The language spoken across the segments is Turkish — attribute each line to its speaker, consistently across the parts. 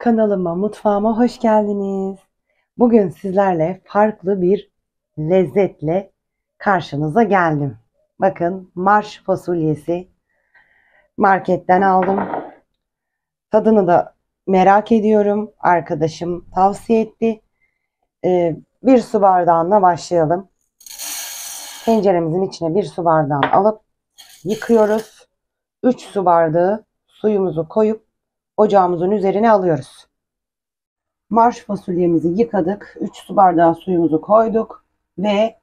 Speaker 1: Kanalıma, mutfağıma hoş geldiniz. Bugün sizlerle farklı bir lezzetle karşınıza geldim. Bakın, marş fasulyesi marketten aldım. Tadını da merak ediyorum. Arkadaşım tavsiye etti. Bir su bardağına başlayalım. Tenceremizin içine bir su bardağını alıp yıkıyoruz. 3 su bardağı suyumuzu koyup ocağımızın üzerine alıyoruz. Marş fasulyemizi yıkadık. 3 su bardağı suyumuzu koyduk ve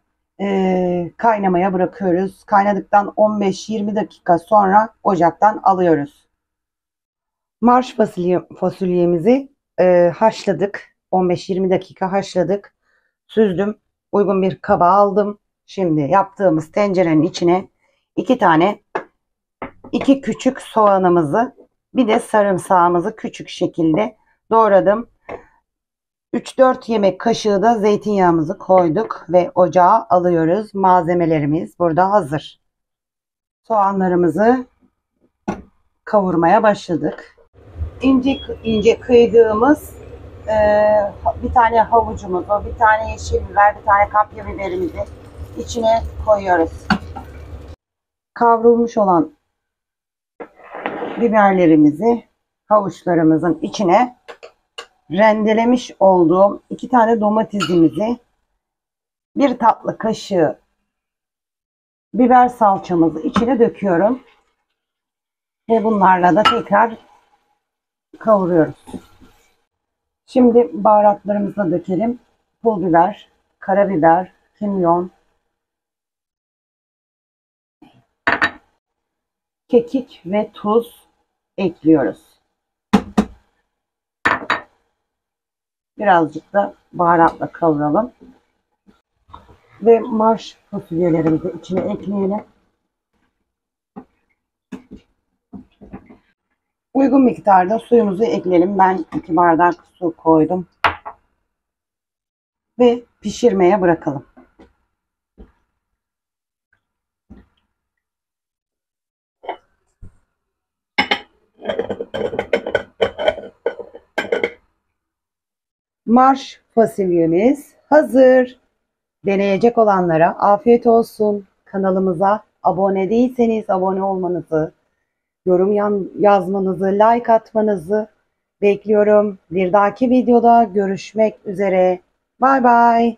Speaker 1: kaynamaya bırakıyoruz. Kaynadıktan 15-20 dakika sonra ocaktan alıyoruz. Marş fasulyemizi haşladık. 15-20 dakika haşladık. Süzdüm. Uygun bir kaba aldım. Şimdi yaptığımız tencerenin içine 2 küçük soğanımızı, bir de sarımsağımızı küçük şekilde doğradım. 3-4 yemek kaşığı da zeytinyağımızı koyduk ve ocağa alıyoruz. Malzemelerimiz burada hazır. Soğanlarımızı kavurmaya başladık. İnce ince kıydığımız bir tane havucumuzu, bir tane yeşil biber, bir tane kapya biberimizi içine koyuyoruz. Kavrulmuş olan biberlerimizi havuçlarımızın içine, rendelemiş olduğum 2 tane domatesimizi, 1 tatlı kaşığı biber salçamızı içine döküyorum. Ve bunlarla da tekrar kavuruyoruz. Şimdi baharatlarımızı da dökelim. Pul biber, karabiber, kimyon, kekik ve tuz ekliyoruz. Birazcık da baharatla kavuralım. Ve marş fasulyelerimizi içine ekleyelim. Uygun miktarda suyumuzu ekleyelim. Ben 2 bardak su koydum. Ve pişirmeye bırakalım. Marş fasulyemiz hazır. Deneyecek olanlara afiyet olsun. Kanalımıza abone değilseniz abone olmanızı, yorum yazmanızı, like atmanızı bekliyorum. Bir dahaki videoda görüşmek üzere. Bay bay.